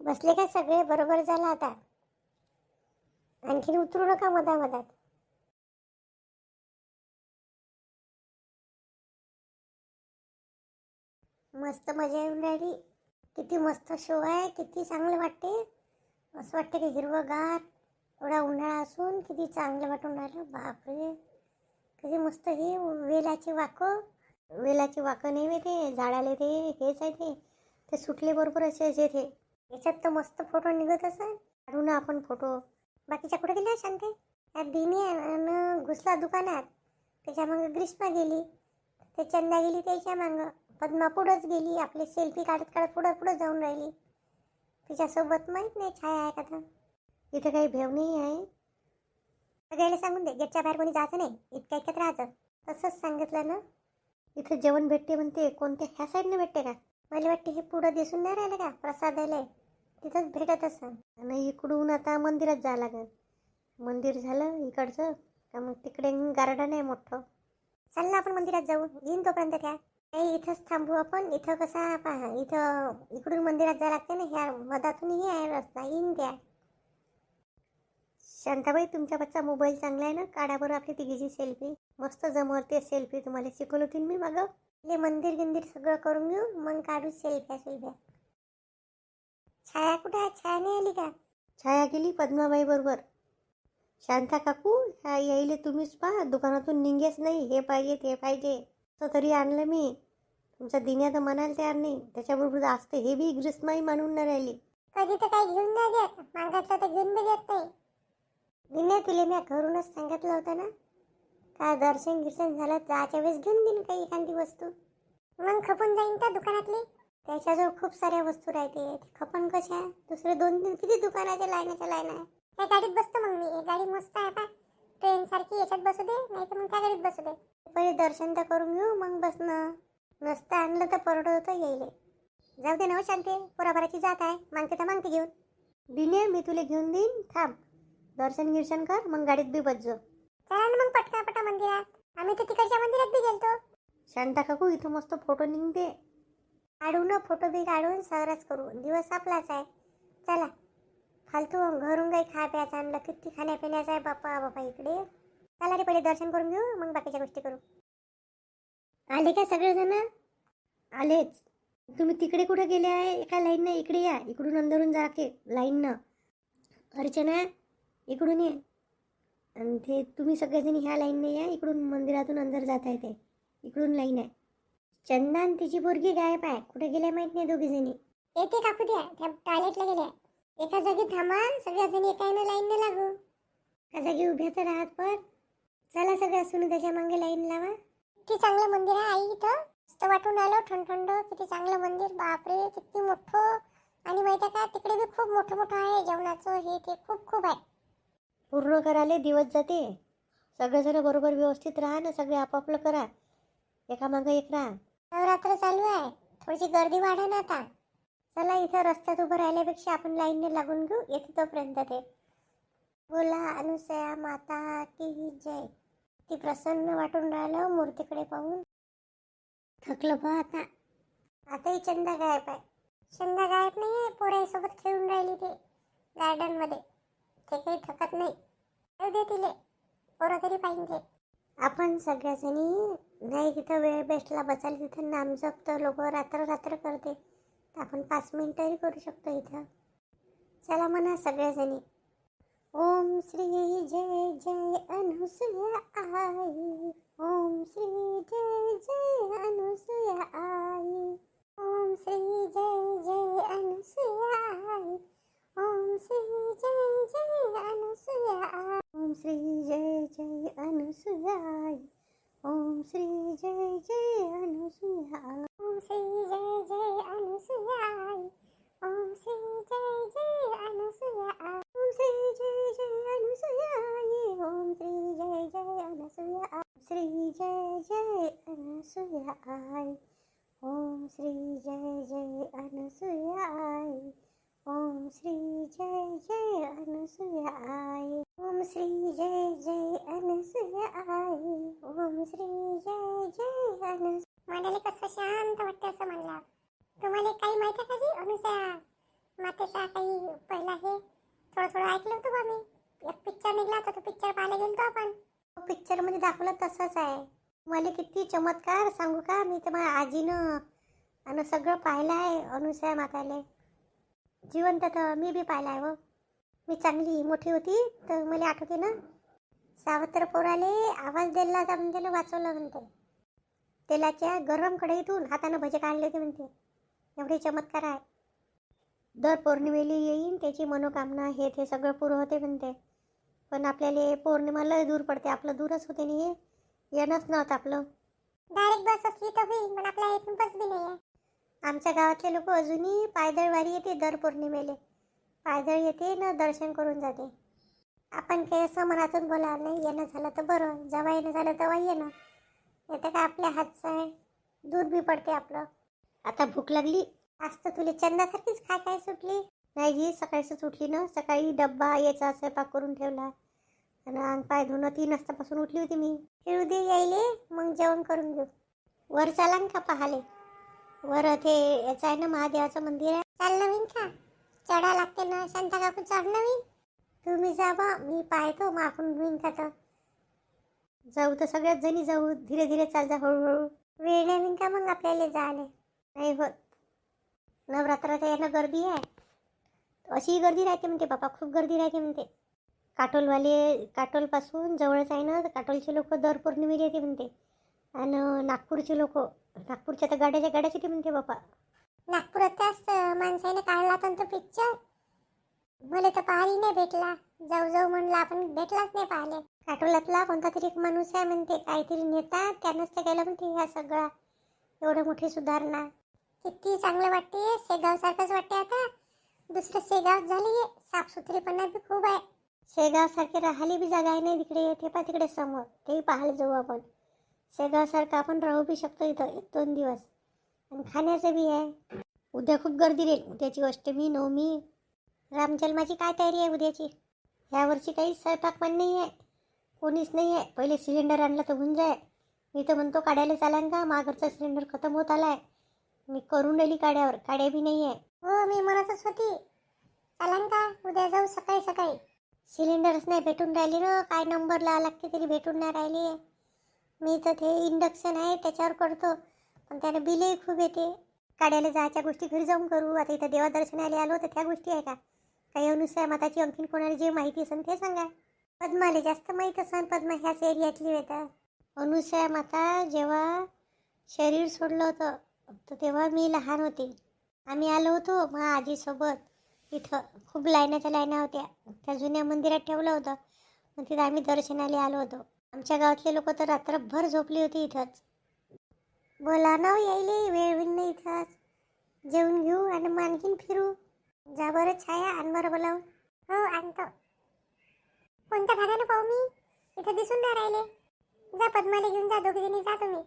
बसले का सगळे? बरोबर झालं आता. आणखीन उतरू नका मधामधात. मस्त मजा येऊन राहिली. किती मस्त शो आहे. किती चांगलं वाटते. असं वाटते की हिरवंगार. एवढा उन्हाळा असून किती चांगलं वाटून राहिलं. बापरे, किती मस्त. हे वेलाची वाकं. वेलाची वाकं नाही ते झाडाले, ते हेच आहे. ते सुटले बरोबर असे असे ते. याच्यात तर मस्त फोटो निघत असेल. काढू ना आपण फोटो. बाकीच्या कुठे गेल्या शांते? त्या दिनी घुसला दुकानात. त्याच्या मग ग्रीष्मा गेली. ते चंदा गेली त्याच्या मागं. पद्मा पुढंच गेली. आपली सेल्फी काढत काढत पुढं पुढं जाऊन राहिली. तिच्यासोबत माहीत नाही छाया आहे का तर. इथं काही भेव नाही आहे. सगळ्याला सांगून दे गेटच्या बाहेर कोणी जायचं नाही. इतक्या इतक्यात राहायचं. तसंच सांगितलं ना. इथं जेवण भेटते म्हणते. कोणते ह्या साईडने भेटते का? मला वाटते हे पुढं दिसून नाही राहिलं का प्रसादालय, तिथंच भेटत असं. आणि इकडून आता मंदिरात जावं लागेल. मंदिर झालं इकडचं का मग तिकडे गार्डन आहे मोठं. चल ना आपण मंदिरात जाऊ. येईन तोपर्यंत त्या. नाही, इथंच थांबू आपण. इथं कसा पहा, इथं इकडून मंदिरात जायला लागते ना. ह्या मधातूनही आहे रस्ता. येईन त्या. शांताबाई, तुमच्या बच्चा मोबाईल चांगला आहे ना? काढा बरं आपली तिघीची सेल्फी. मस्त जमवते सेल्फी. तुम्हाला शिकवलं होती मी मागं. हे मंदिर गिंदिर सगळं करून घेऊ मग काढू सेल्फ्या. छाया कुठे आहे? छाया नाही आली का? छाया गेली पद्माबाई बरोबर. शांता काकू, ह्या यायले तुम्हीच पहा. दुकानातून निघेच नाही. हे पाहिजे ते पाहिजे. असं तरी आणलं मी. तुमचा दिन्या तर म्हणायला तयार नाही. त्याच्याबरोबर असते हे बी ग्रीष्माही मानून नाही राहिली. कधी तर काही घेऊन नाही देत. मागातलं तर घेऊन बी देत नाही. दिन्या, तुला मी घरूनच सांगितलं होतं ना. काय दर्शन गिर्शन झालं जायच्या वेळेस घेऊन देईन काही एखादी वस्तू. मग खपून जाईन त्या दुकानातली. त्याच्याजवळ खूप साऱ्या वस्तू राहते. खपन कशा? दुसरे 2-3 किती दुकानाच्या लाईनाच्या लाईन आहे. त्या गाडीत बसतो मग मी. ही गाडी मस्त आहे पा. ट्रेन सारखी. याच्यात बसू दे, नाही तर मग त्या गाडीत बसू दे. पहिले दर्शन तर करून घेऊ मग बसणं. नसतं आणलं तर परवडत होतं यायले. जाऊ दे ना हो शांते. पोराभराची जात आहे. मागते तर मागते घेऊन. दिने, मी तुला घेऊन देईन. थांब, दर्शन गिर्शन कर मग गाडीत बी बसजो. चला ना मग पटकन मंदिरात. आम्ही तर तिकडच्या मंदिरात बी गेलतो. शांता काकू, इथं मस्त फोटो निघते. काढू ना फोटो बी काढून सरच करू. दिवस आपलाच आहे. चला. फालतू घरून काही खा प्यायचं आणलं. किती खाण्यापिण्याचं आहे बापा इकडे. चला रे, पहिले दर्शन करून घेऊ मग बाकीच्या गोष्टी करू. आले का सगळेजण? आलेच. तुम्ही तिकडे कुठे गेले आहे? एका लाईननं इकडे या. इकडून अंदरून जा के लाईननं. अर्चना, इकडून ये. आणि ते तुम्ही सगळेजण ह्या लाईनने या. इकडून मंदिरातून अंदर जात आहे ते. इकडून लाईन आहे. चंदन, तिची पोरगी गायब आहे. कुठे गेल्या माहित नाही दोघीजणी. येते काकू द्या. त्या टॉयलेटला गेल्या. एका जागी थांबा. सगळ्याजणी एकाने लाईनने लागू. एका जागी उभ्या तर राहत पण. चला सगळ्या सुनू त्याच्या मागे लाईन लावा. किती चांगलं मंदिर आहे आई इथं. मस्त वाटून आलं. ठणठंड. किती चांगलं मंदिर. बापरे, किती मोठं. आणि माहिती आहे का, तिकडे बी खूप मोठं आहे जेवणाचं. हे ते खूप खूप आहे. पूर्ण करायला दिवस जाते. सगळेजण बरोबर व्यवस्थित राहा ना. सगळे आपापलं करा. एकामागं एक राहा. नवरात्र चालू आहे. थोडीशी गर्दी वाढा ना आता. चला, इथं रस्त्यात उभं राहिल्यापेक्षा आपण लाईनने लागून घेऊ. येते तोपर्यंत ते. बोला अनुसया माता की जय. ती प्रसन्न वाटून राहिलं मूर्तीकडे पाहून. थकलं पहा आता. आताही चंदा गायब आहे. चंदा गायब नाही आहे. पोराईसोबत खेळून राहिली ते गार्डन मध्ये. ते काही थकत नाही. खेळू दे तिले. पोरं तरी पाहिजे. आपण सगळ्याजणी नाही तिथं वेळ भेटला बसायला. तिथं नाम जपतं लोक रात्र रात्र करते. तर आपण 5 मिनिटंही करू शकतो इथं. चला म्हणा सगळ्याजणी. ओम श्री जय जय अनुसया आई. ओम श्री जय जय अनुसया आई. ओम श्री जय जय अनुसया आई. ओम श्री जय जय अनुसया आई. ओम श्री जय जय अनुसया आई. ओम श्री जय जय अनुसया आई. ओम श्री जय जय अनुसया आई. ओम श्री जय जय अनुसया आई. ओम श्री जय जय अनुसया आई. ओम श्री जय जय अनुसया आई. श्री जय जय अनुसया आई. ओम श्री जय जय अनुसया आई. ओम श्री जय जय अनुसया आई. ओम श्री जय जय अनुसया आई. ओम श्री जय जय अनुसया. म्हणाले कसं शांत वाटते असं म्हणलं. तुम्हाला काही माहिती आहे का जी अनुसया मातेचा काही पहिला हे थोडं थोडं ऐकलं होतं बा मी. एक पिक्चर निघला होता, तो पिक्चर पाहायला गेलतो आपण. पिक्चर मध्ये दाखवलं तसंच आहे. मला किती चमत्कार सांगू का, मी तर माझ्या आजीनं आणि सगळं पाहिलं आहे. अनुसया माताले जिवंत तर मी बी पाहिलं आहे. व मी चांगली मोठी होती तर मला आठवते ना, सावत्र पोराले आवाज दिला होता म्हणते, त्याला वाचवलं म्हणते. तेलाच्या गरम कढईतून हातानं भजे काढले होते म्हणते. एवढे चमत्कार आहे. दर पौर्णिमेला येईन त्याची मनोकामना हे ते सगळं पुरं होते म्हणते. पण आपल्याला पौर्णिमाला दूर पडते, आपलं दूरच होते नाही. हे येणंच नव्हतं आपलं. डायरेक्ट बस असली तर होईल, पण आपल्या इथून बस बी नाही आहे. आमच्या गावातले लोक अजूनही पायदळ वारी येते. दर पौर्णिमेला पायदळ येते ना, दर्शन करून जाते. आपण काही असं मनातून बोला नाही, येणं झालं तर बरं, जेव्हा येणं झालं तेव्हा येणं. येतं काय आपल्या हातचं आहे, दूध बी पडते आपलं. आता भूक लागली. आज तर तुला चंदासारखीच काय सुटली नाही जी. सकाळीच उठली ना, सकाळी डब्बा याचा स्वयंपाक करून ठेवला आणि अंग पाय धुणं 3 वाजतापासून उठली होती मी. खेळू दे यायले, मग जेवण करून घेऊ. वर चालान का पाहाले? वर ते याचं आहे ना, महादेवाचं मंदिर आहे. चाल नवीन का चढा लागते ना, शांता काकू चढ नवीन. तुम्ही जा बा, मी पाहतो मग आपण होईन का तर जाऊ. तर सगळ्याच जणी जाऊ, धीरे धीरे चाल जा, हळूहळू. वेळ नवीन का मग आपल्याला जायला नाही होत. नवरात्राच्या यानं गर्दी आहे, अशी गर्दी राहते म्हणते बाबा, खूप गर्दी राहते म्हणते. काटोलपासून जवळच आहे ना, काटोलचे लोक दर पौर्णिमेला येते म्हणते. आणि नागपूरचे लोक, नागपूरच्या तर गाड्याच्या येते म्हणते बाबा. नागपुरात त्याच माणसाने काढला तर पिक्चर, मला तर पाहायला नाही भेटला. जाऊ म्हणलं आपण, भेटलाच नाही पाहिले. काटोलातला कोणता तरी एक माणूस आहे म्हणते, काहीतरी नेता, त्यानंच तर केलं म्हणते ह्या सगळा. एवढं मोठी सुधारणा, किती चांगलं वाटते. शेगाव सारखंच वाटते आता. दुसरं शेगाव झाली, साफसुथरीपणा बी खूप आहे. शेगाव सारखे राहायला बी जागा आहे नाही तिकडे. ते पा तिकडे समोर, तेही पाहायला जाऊ आपण. शेगाव सारखं आपण राहू बी शकतो इथं 1-2 दिवस. आणि खाण्याचं बी आहे. उद्या खूप गर्दी राहील. उद्याची अष्टमी, नवमी, रामजन्माची काय तयारी आहे उद्याची. ह्या वर्षी काही स्वयंपाक पण नाही आहे, कोणीच नाही आहे. पहिले सिलेंडर आणलं तर होऊन जाय. मी तर म्हणतो काढायला चालान का, माघरचा सिलेंडर खतम होत आलाय. मी करून राहिली काड्यावर, काड्या बी नाही आहे. हो मी म्हणतच होती, चालान का उद्या जाऊ सकाळी सकाळी. सिलेंडरच नाही भेटून राहिली ना, काय नंबर लावा लागते तरी भेटून नाही राहिली. मी तर ते इंडक्शन आहे त्याच्यावर करतो, पण त्याने बिलही खूप येते. काड्याला जायच्या गोष्टी घरी जाऊन करू. आता इथं देवादर्शनाला आलो तर त्या गोष्टी आहे का? काही अनुसया माताची आणखीन कोणाला जे माहिती असेल ते सांगा. पद्माला जास्त माहीत असेल, पद्मा ह्याच एरियातली होता. अनुसया माता जेव्हा शरीर सोडलं होतं तर तेव्हा मी लहान होते. आम्ही आलो होतो मग आजीसोबत. इथं खूप लाईना होत्या. त्या जुन्या मंदिरात ठेवलं होतं, मग तिथं आम्ही दर्शनाला आलो होतो. आमच्या गावातले लोक तर रात्रभर झोपली होती इथंच. बोला ना यायले, वेळ होईल नाही इथंच. जेवून घेऊ आणि मग आणखीन फिरू. जा बरं छाया, आण बरं बोलावून. हो आणतो. कोणत्या भागानं पाहू मी, इथं दिसून नाही राहिले. जा पद्माला घेऊन जा, दोघी जणी जा तुम्ही.